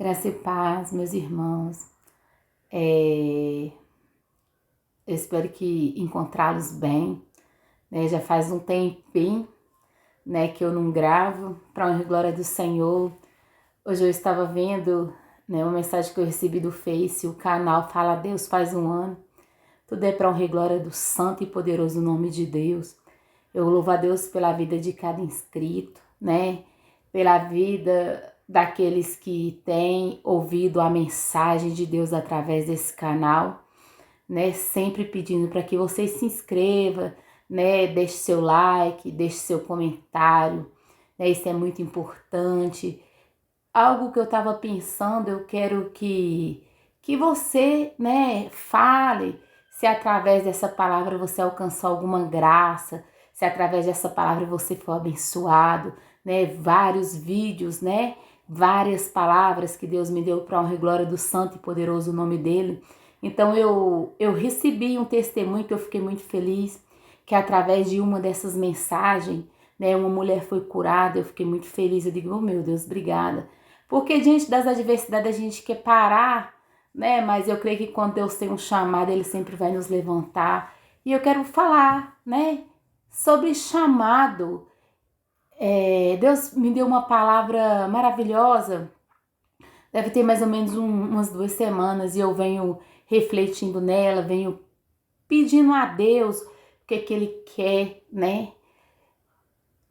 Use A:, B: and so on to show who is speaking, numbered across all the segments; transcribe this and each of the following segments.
A: Graça e paz, meus irmãos. Eu espero que encontrá-los bem, né? Já faz um tempinho, né, que eu não gravo, para honra e glória do Senhor. Hoje eu estava vendo, né, uma mensagem que eu recebi do Face, o canal Fala Deus faz um ano. Tudo é para honra e glória do santo e poderoso nome de Deus. Eu louvo a Deus pela vida de cada inscrito, né? Pela vida daqueles que têm ouvido a mensagem de Deus através desse canal, né? Sempre pedindo para que você se inscreva, né? Deixe seu like, deixe seu comentário, né? Isso é muito importante. Algo que eu estava pensando, eu quero que você, né, fale se através dessa palavra você alcançou alguma graça, se através dessa palavra você foi abençoado, né, vários vídeos, né, várias palavras que Deus me deu para honra e glória do santo e poderoso nome dele. Então eu recebi um testemunho que eu fiquei muito feliz, que através de uma dessas mensagens, né, uma mulher foi curada, eu fiquei muito feliz, eu digo, oh meu Deus, obrigada. Porque diante das adversidades a gente quer parar, né? Mas eu creio que quando Deus tem um chamado, Ele sempre vai nos levantar. E eu quero falar, né? Sobre chamado. Deus me deu uma palavra maravilhosa. Deve ter mais ou menos umas 2 semanas. E eu venho refletindo nela, venho pedindo a Deus o que Ele quer, né?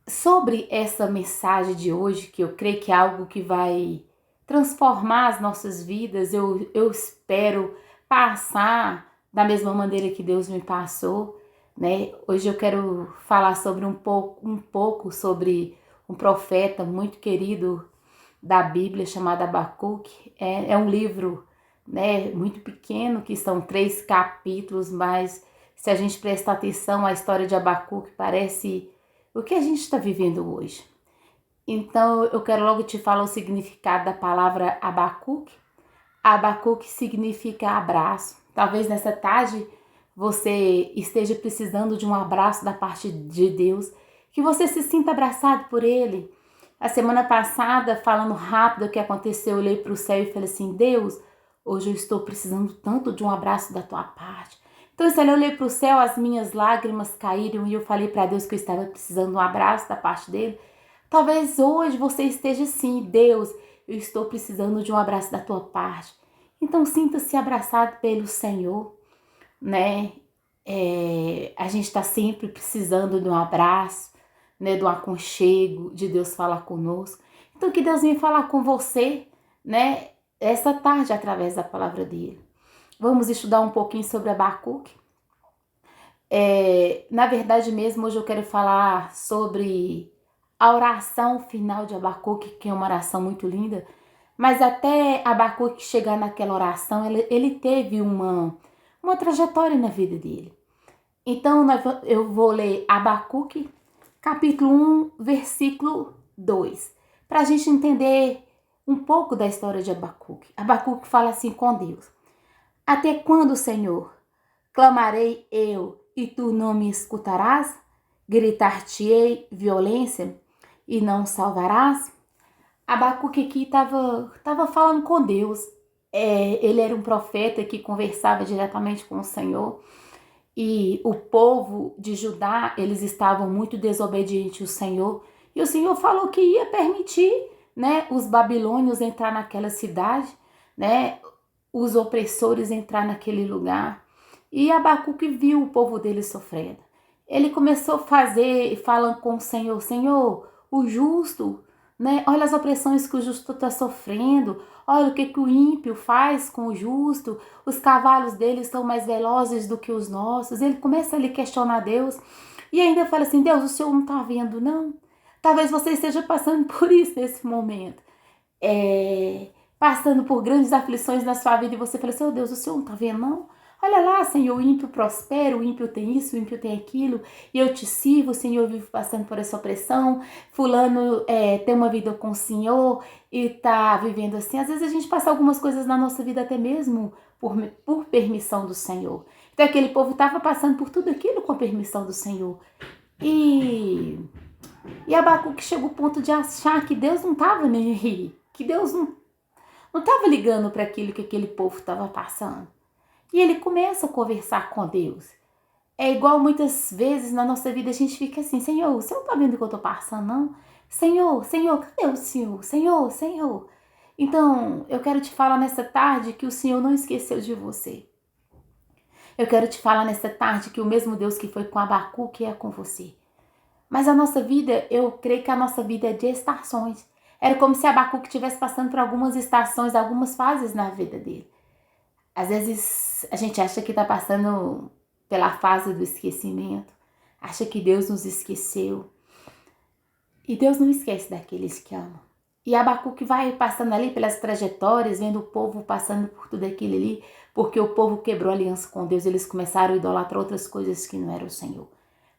A: Sobre essa mensagem de hoje, que eu creio que é algo que vai transformar as nossas vidas, eu espero passar da mesma maneira que Deus me passou, né? Hoje eu quero falar sobre um pouco sobre um profeta muito querido da Bíblia chamado Abacuque. É um livro, né, muito pequeno, que são 3 capítulos, mas se a gente prestar atenção, a história de Abacuque parece o que a gente está vivendo hoje. Então, eu quero logo te falar o significado da palavra Abacuque. Abacuque significa abraço. Talvez nessa tarde você esteja precisando de um abraço da parte de Deus, que você se sinta abraçado por Ele. A semana passada, falando rápido o que aconteceu, eu olhei para o céu e falei assim, Deus, hoje eu estou precisando tanto de um abraço da tua parte. Então, eu olhei para o céu, as minhas lágrimas caíram e eu falei para Deus que eu estava precisando de um abraço da parte dele. Talvez hoje você esteja assim, Deus, eu estou precisando de um abraço da tua parte. Então, sinta-se abraçado pelo Senhor, né? A gente está sempre precisando de um abraço, né? De um aconchego, de Deus falar conosco. Então, que Deus venha falar com você, né? Essa tarde, através da palavra dele. Vamos estudar um pouquinho sobre Abacuque. Na verdade mesmo, hoje eu quero falar sobre a oração final de Abacuque, que é uma oração muito linda. Mas até Abacuque chegar naquela oração, ele teve uma trajetória na vida dele. Então, eu vou ler Abacuque, capítulo 1, versículo 2, para a gente entender um pouco da história de Abacuque. Abacuque fala assim com Deus. Até quando, Senhor, clamarei eu e tu não me escutarás? Gritar-te-ei violência e não salvarás? Abacuque aqui estava falando com Deus. Ele era um profeta que conversava diretamente com o Senhor. E o povo de Judá, eles estavam muito desobedientes ao Senhor. E o Senhor falou que ia permitir, né, os babilônios entrar naquela cidade, né, os opressores entrar naquele lugar. E Abacuque viu o povo dele sofrendo. Ele começou a falando com o Senhor, Senhor, o justo, né? Olha as opressões que o justo está sofrendo, olha o que o ímpio faz com o justo, os cavalos dele são mais velozes do que os nossos. Ele começa a lhe questionar Deus e ainda fala assim, Deus, o Senhor não está vendo, não? Talvez você esteja passando por isso nesse momento. Passando por grandes aflições na sua vida e você fala assim, oh Deus, o Senhor não está vendo, não? Olha lá, Senhor, o ímpio prospera, o ímpio tem isso, o ímpio tem aquilo, e eu te sirvo, Senhor, eu vivo passando por essa opressão, fulano tem uma vida com o Senhor e tá vivendo assim. Às vezes a gente passa algumas coisas na nossa vida até mesmo por permissão do Senhor. Então aquele povo estava passando por tudo aquilo com a permissão do Senhor. E Abacuque chegou ao ponto de achar que Deus não estava nem aí, que Deus não estava ligando para aquilo que aquele povo estava passando. E ele começa a conversar com Deus. É igual muitas vezes na nossa vida a gente fica assim, Senhor, você não está vendo o que eu estou passando, não? Senhor, Senhor, cadê o Senhor? Senhor, Senhor. Então, eu quero te falar nessa tarde que o Senhor não esqueceu de você. Eu quero te falar nessa tarde que o mesmo Deus que foi com Abacuque é com você. Mas a nossa vida, eu creio que a nossa vida é de estações. Era como se Abacuque estivesse passando por algumas estações, algumas fases na vida dele. Às vezes a gente acha que está passando pela fase do esquecimento, acha que Deus nos esqueceu. E Deus não esquece daqueles que amam. E Abacuque vai passando ali pelas trajetórias, vendo o povo passando por tudo aquilo ali, porque o povo quebrou aliança com Deus, eles começaram a idolatrar outras coisas que não eram o Senhor.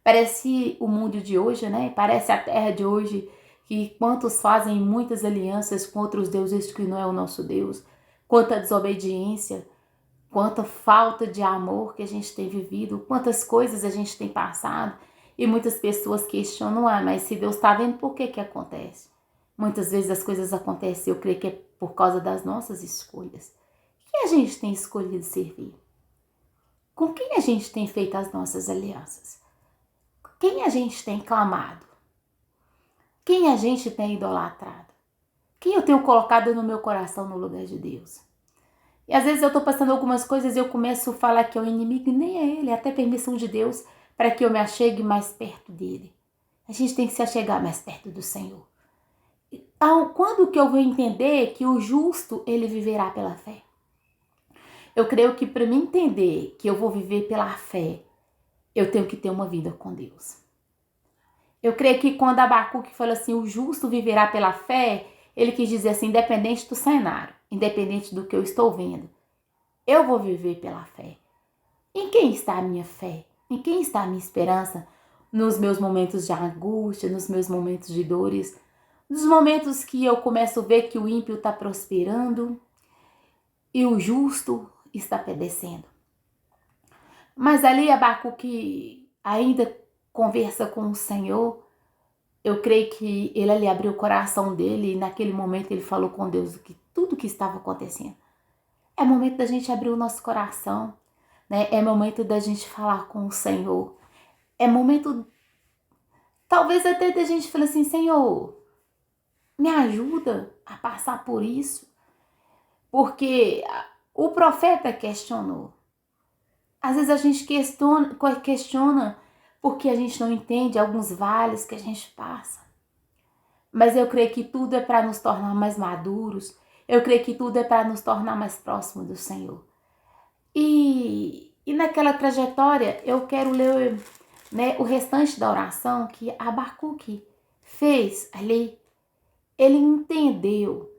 A: Parece o mundo de hoje, né? Parece a terra de hoje, que quantos fazem muitas alianças com outros deuses que não é o nosso Deus. Quanta desobediência, quanta falta de amor que a gente tem vivido, quantas coisas a gente tem passado. E muitas pessoas questionam, mas se Deus está vendo, por que que acontece? Muitas vezes as coisas acontecem, eu creio que é por causa das nossas escolhas. Quem a gente tem escolhido servir? Com quem a gente tem feito as nossas alianças? Quem a gente tem clamado? Quem a gente tem idolatrado? Quem eu tenho colocado no meu coração no lugar de Deus? E às vezes eu estou passando algumas coisas e eu começo a falar que é o inimigo e nem é ele, é até permissão de Deus para que eu me achegue mais perto dele. A gente tem que se achegar mais perto do Senhor. Então, quando que eu vou entender que o justo, ele viverá pela fé? Eu creio que para mim entender que eu vou viver pela fé, eu tenho que ter uma vida com Deus. Eu creio que quando Abacuque fala assim, o justo viverá pela fé, ele quis dizer assim, independente do cenário, independente do que eu estou vendo, eu vou viver pela fé. Em quem está a minha fé? Em quem está a minha esperança? Nos meus momentos de angústia, nos meus momentos de dores, nos momentos que eu começo a ver que o ímpio está prosperando e o justo está padecendo. Mas ali Abacuque ainda conversa com o Senhor. Eu creio que ele ali abriu o coração dele e naquele momento ele falou com Deus tudo que estava acontecendo. É momento da gente abrir o nosso coração, né? É momento da gente falar com o Senhor. É momento, talvez até da gente falar assim, Senhor, me ajuda a passar por isso. Porque o profeta questionou. Às vezes a gente questiona porque a gente não entende alguns vales que a gente passa. Mas eu creio que tudo é para nos tornar mais maduros. Eu creio que tudo é para nos tornar mais próximos do Senhor. E naquela trajetória eu quero ler, né, o restante da oração que Abacuque fez ali. Ele entendeu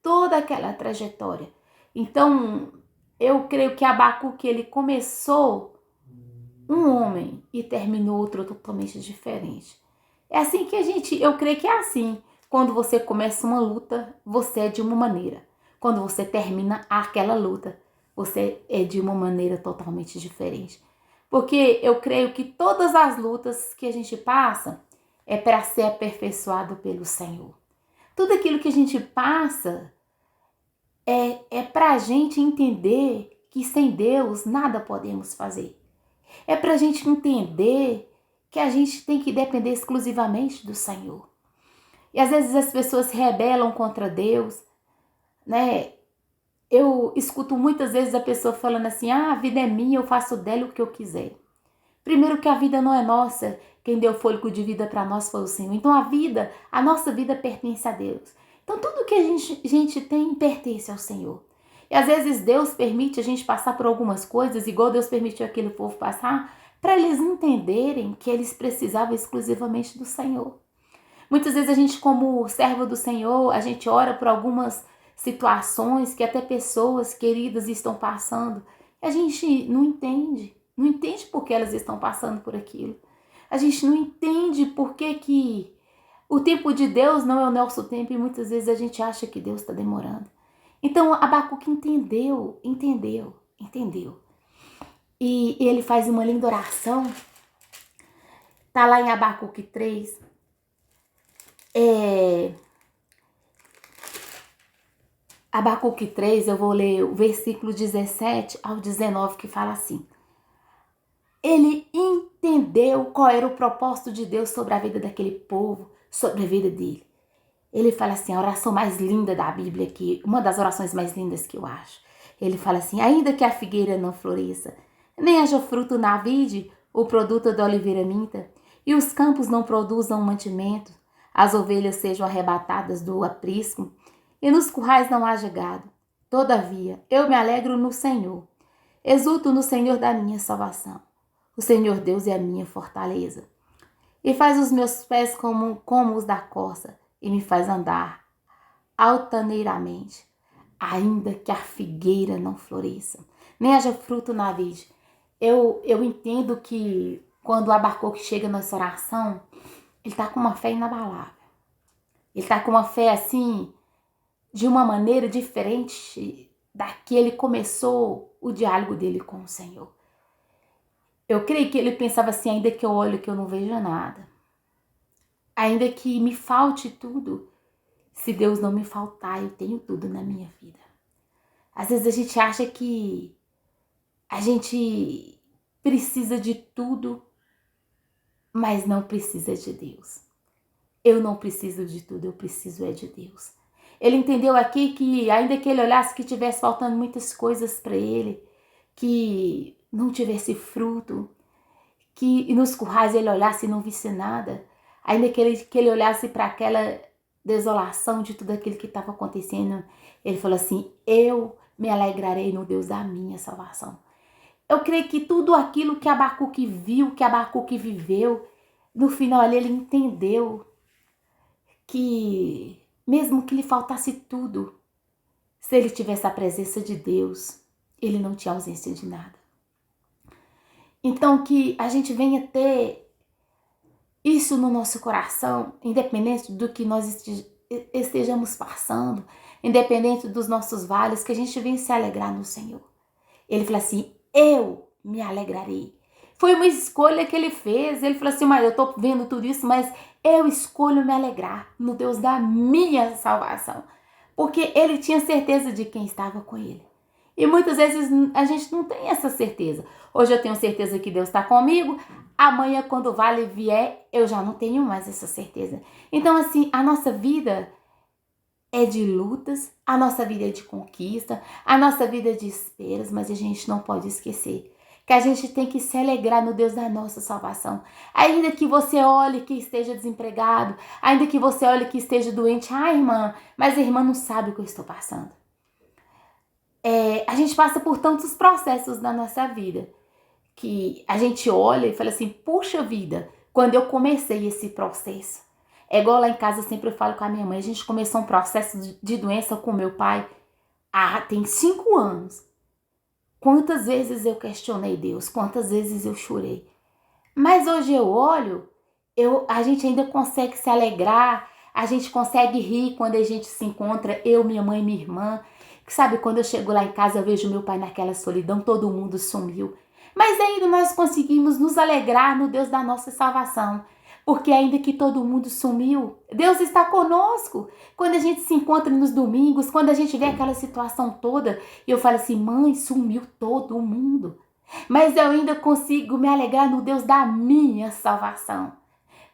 A: toda aquela trajetória. Então, eu creio que Abacuque ele começou um homem e terminou outro totalmente diferente. É assim que eu creio que é assim. Quando você começa uma luta, você é de uma maneira. Quando você termina aquela luta, você é de uma maneira totalmente diferente. Porque eu creio que todas as lutas que a gente passa é para ser aperfeiçoado pelo Senhor. Tudo aquilo que a gente passa é para a gente entender que sem Deus nada podemos fazer. É para a gente entender que a gente tem que depender exclusivamente do Senhor. E às vezes as pessoas se rebelam contra Deus, né? Eu escuto muitas vezes a pessoa falando assim, a vida é minha, eu faço dela o que eu quiser. Primeiro que a vida não é nossa, quem deu fôlego de vida para nós foi o Senhor. Então a nossa vida pertence a Deus. Então tudo que a gente tem pertence ao Senhor. E às vezes Deus permite a gente passar por algumas coisas, igual Deus permitiu aquele povo passar, para eles entenderem que eles precisavam exclusivamente do Senhor. Muitas vezes a gente, como servo do Senhor, a gente ora por algumas situações que até pessoas queridas estão passando. E a gente não entende por que elas estão passando por aquilo. A gente não entende por que o tempo de Deus não é o nosso tempo e muitas vezes a gente acha que Deus está demorando. Então Abacuque entendeu. E ele faz uma linda oração. Está lá em Abacuque 3. Abacuque 3, eu vou ler o versículo 17 ao 19, que fala assim: ele entendeu qual era o propósito de Deus sobre a vida daquele povo, sobre a vida dele. Ele fala assim, a oração mais linda da Bíblia, uma das orações mais lindas que eu acho. Ele fala assim: ainda que a figueira não floresça, nem haja fruto na vide, o produto da oliveira minta, e os campos não produzam mantimento, as ovelhas sejam arrebatadas do aprisco, e nos currais não haja gado. Todavia, eu me alegro no Senhor, exulto no Senhor da minha salvação. O Senhor Deus é a minha fortaleza, e faz os meus pés como os da corça, e me faz andar altaneiramente. Ainda que a figueira não floresça, nem haja fruto na vide. Eu entendo que quando o Abacuque chega nessa oração, ele está com uma fé inabalável. Ele está com uma fé assim, de uma maneira diferente da que ele começou o diálogo dele com o Senhor. Eu creio que ele pensava assim: ainda que eu olhe que eu não veja nada, ainda que me falte tudo, se Deus não me faltar, eu tenho tudo na minha vida. Às vezes a gente acha que a gente precisa de tudo, mas não precisa de Deus. Eu não preciso de tudo, eu preciso é de Deus. Ele entendeu aqui que ainda que ele olhasse que tivesse faltando muitas coisas para ele, que não tivesse fruto, que nos currais ele olhasse e não visse nada, ainda que ele olhasse para aquela desolação de tudo aquilo que estava acontecendo, ele falou assim: eu me alegrarei no Deus da minha salvação. Eu creio que tudo aquilo que Abacuque viu, que Abacuque viveu, no final ali ele entendeu que mesmo que lhe faltasse tudo, se ele tivesse a presença de Deus, ele não tinha ausência de nada. Então que a gente venha ter isso no nosso coração, independente do que nós estejamos passando, independente dos nossos vales, que a gente venha se alegrar no Senhor. Ele falou assim: eu me alegrarei. Foi uma escolha que ele fez. Ele falou assim: mas eu tô vendo tudo isso, mas eu escolho me alegrar no Deus da minha salvação. Porque ele tinha certeza de quem estava com ele. E muitas vezes a gente não tem essa certeza. Hoje eu tenho certeza que Deus está comigo. Amanhã, quando o vale vier, eu já não tenho mais essa certeza. Então, assim, a nossa vida é de lutas, a nossa vida é de conquista, a nossa vida é de esperas, mas a gente não pode esquecer que a gente tem que se alegrar no Deus da nossa salvação. Ainda que você olhe que esteja desempregado, ainda que você olhe que esteja doente, irmã, mas a irmã não sabe o que eu estou passando. A gente passa por tantos processos na nossa vida que a gente olha e fala assim: puxa vida, quando eu comecei esse processo. É igual lá em casa, eu sempre falo com a minha mãe, a gente começou um processo de doença com meu pai tem 5 anos. Quantas vezes eu questionei Deus, quantas vezes eu chorei. Mas hoje eu olho, a gente ainda consegue se alegrar, a gente consegue rir quando a gente se encontra, eu, minha mãe e minha irmã. Sabe, quando eu chego lá em casa, eu vejo meu pai naquela solidão, todo mundo sumiu. Mas ainda nós conseguimos nos alegrar no Deus da nossa salvação. Porque ainda que todo mundo sumiu, Deus está conosco. Quando a gente se encontra nos domingos, quando a gente vê aquela situação toda, e eu falo assim: mãe, sumiu todo mundo. Mas eu ainda consigo me alegrar no Deus da minha salvação.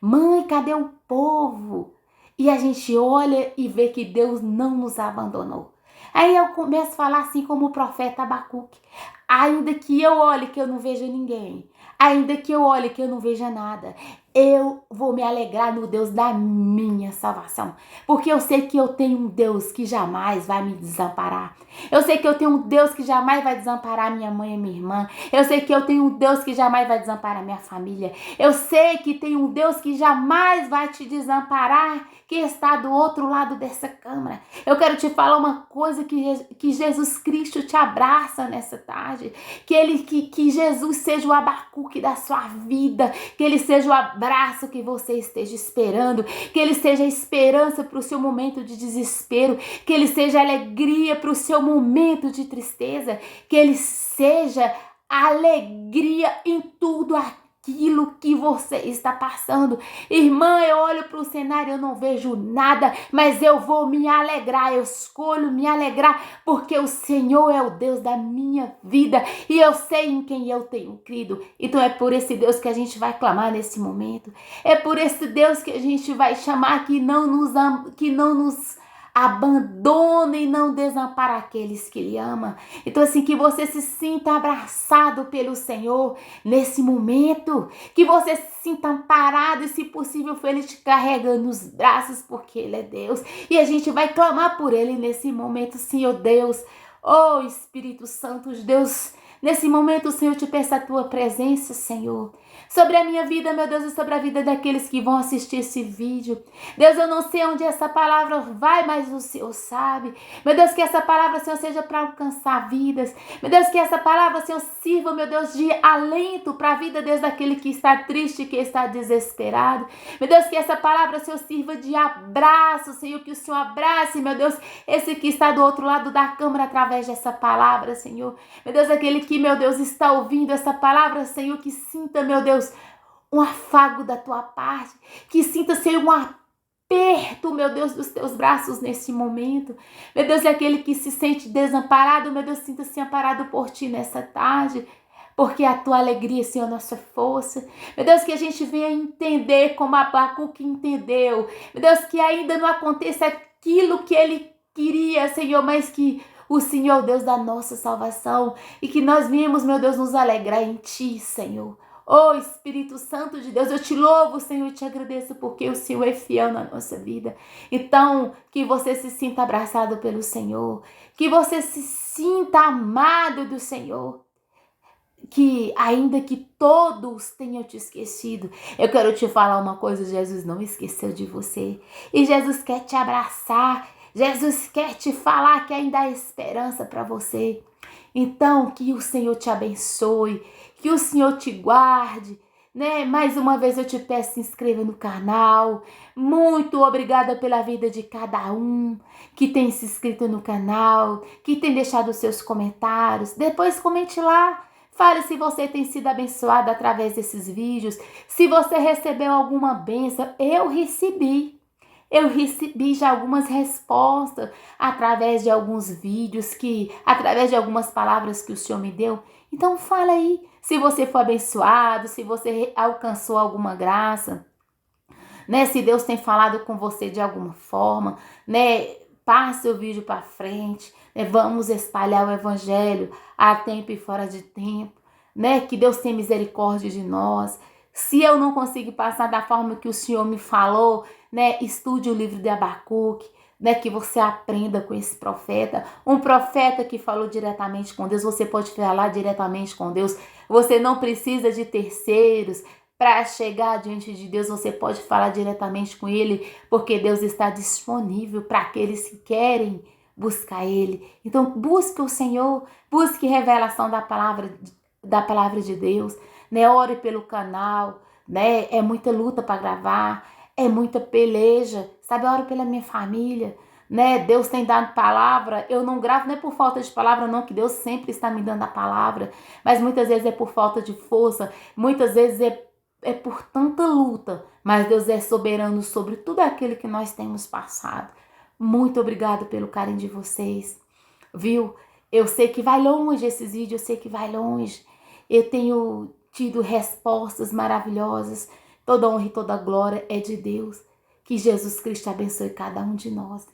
A: Mãe, cadê o povo? E a gente olha e vê que Deus não nos abandonou. Aí eu começo a falar assim como o profeta Abacuque: ainda que eu olhe que eu não veja ninguém, ainda que eu olhe que eu não veja nada, eu vou me alegrar no Deus da minha salvação. Porque eu sei que eu tenho um Deus que jamais vai me desamparar. Eu sei que eu tenho um Deus que jamais vai desamparar minha mãe e minha irmã. Eu sei que eu tenho um Deus que jamais vai desamparar minha família. Eu sei que tem um Deus que jamais vai te desamparar, que está do outro lado dessa câmara. Eu quero te falar uma coisa, que Jesus Cristo te abraça nessa tarde. Que Jesus seja o Abacuque da sua vida. Que ele seja o abraço que você esteja esperando. Que ele seja a esperança para o seu momento de desespero. Que ele seja a alegria para o seu momento de tristeza. Que ele seja a alegria em tudo aquilo aquilo que você está passando. Irmã, eu olho para o cenário, eu não vejo nada, mas eu vou me alegrar, eu escolho me alegrar, porque o Senhor é o Deus da minha vida e eu sei em quem eu tenho crido. Então é por esse Deus que a gente vai clamar nesse momento. É por esse Deus que a gente vai chamar, que não nos abandona e não desampara aqueles que Ele ama. Então assim, que você se sinta abraçado pelo Senhor nesse momento, que você se sinta amparado e, se possível, Ele te carrega nos braços, porque Ele é Deus. E a gente vai clamar por Ele nesse momento, Senhor Deus. Oh, Espírito Santo de Deus, nesse momento, Senhor, eu te peço a tua presença, Senhor, sobre a minha vida, meu Deus, e sobre a vida daqueles que vão assistir esse vídeo. Deus, eu não sei onde essa palavra vai, mas o Senhor sabe. Meu Deus, que essa palavra, Senhor, seja para alcançar vidas. Meu Deus, que essa palavra, Senhor, sirva, meu Deus, de alento para a vida, Deus, daquele que está triste, que está desesperado. Meu Deus, que essa palavra, Senhor, sirva de abraço, Senhor, que o Senhor abrace, meu Deus, esse que está do outro lado da câmera através dessa palavra, Senhor. Meu Deus, aquele que, meu Deus, está ouvindo essa palavra, Senhor, que sinta, meu Deus, um afago da tua parte, que sinta, Senhor, um aperto, meu Deus, dos teus braços nesse momento. Meu Deus, é aquele que se sente desamparado, meu Deus, sinta-se amparado por ti nessa tarde, porque a tua alegria, Senhor, é a nossa força. Meu Deus, que a gente venha entender como Abacuque entendeu. Meu Deus, que ainda não aconteça aquilo que ele queria, Senhor, mas que o Senhor é o Deus da nossa salvação e que nós viemos, meu Deus, nos alegrar em ti, Senhor. Oh, Espírito Santo de Deus, eu te louvo, Senhor, e te agradeço porque o Senhor é fiel na nossa vida. Então, que você se sinta abraçado pelo Senhor, que você se sinta amado do Senhor, que ainda que todos tenham te esquecido, eu quero te falar uma coisa: Jesus não esqueceu de você e Jesus quer te abraçar, Jesus quer te falar que ainda há esperança para você. Então, que o Senhor te abençoe, que o Senhor te guarde, né? Mais uma vez eu te peço, se inscreva no canal. Muito obrigada pela vida de cada um que tem se inscrito no canal, que tem deixado seus comentários. Depois comente lá. Fale se você tem sido abençoado através desses vídeos, se você recebeu alguma bênção. Eu recebi já algumas respostas através de alguns vídeos, através de algumas palavras que o Senhor me deu. Então fala aí se você foi abençoado, se você alcançou alguma graça, né? Se Deus tem falado com você de alguma forma, né? Passe o vídeo para frente, né? Vamos espalhar o evangelho a tempo e fora de tempo, né? Que Deus tenha misericórdia de nós. Se eu não conseguir passar da forma que o Senhor me falou, né? Estude o livro de Abacuque, né? Que você aprenda com esse profeta, um profeta que falou diretamente com Deus. Você pode falar diretamente com Deus. Você não precisa de terceiros para chegar diante de Deus. Você pode falar diretamente com Ele, porque Deus está disponível para aqueles que querem buscar Ele. Então busque o Senhor, busque revelação da palavra de Deus, né? Ore pelo canal, né? É muita luta para gravar, é muita peleja, sabe? Ore pela minha família, né? Deus tem dado palavra. Eu não gravo, não é por falta de palavra não, que Deus sempre está me dando a palavra, mas muitas vezes é por falta de força, muitas vezes é por tanta luta, mas Deus é soberano sobre tudo aquilo que nós temos passado. Muito obrigado pelo carinho de vocês, viu? Eu sei que vai longe esses vídeos, eu sei que vai longe. Eu tenho tido respostas maravilhosas. Toda honra e toda glória é de Deus. Que Jesus Cristo abençoe cada um de nós.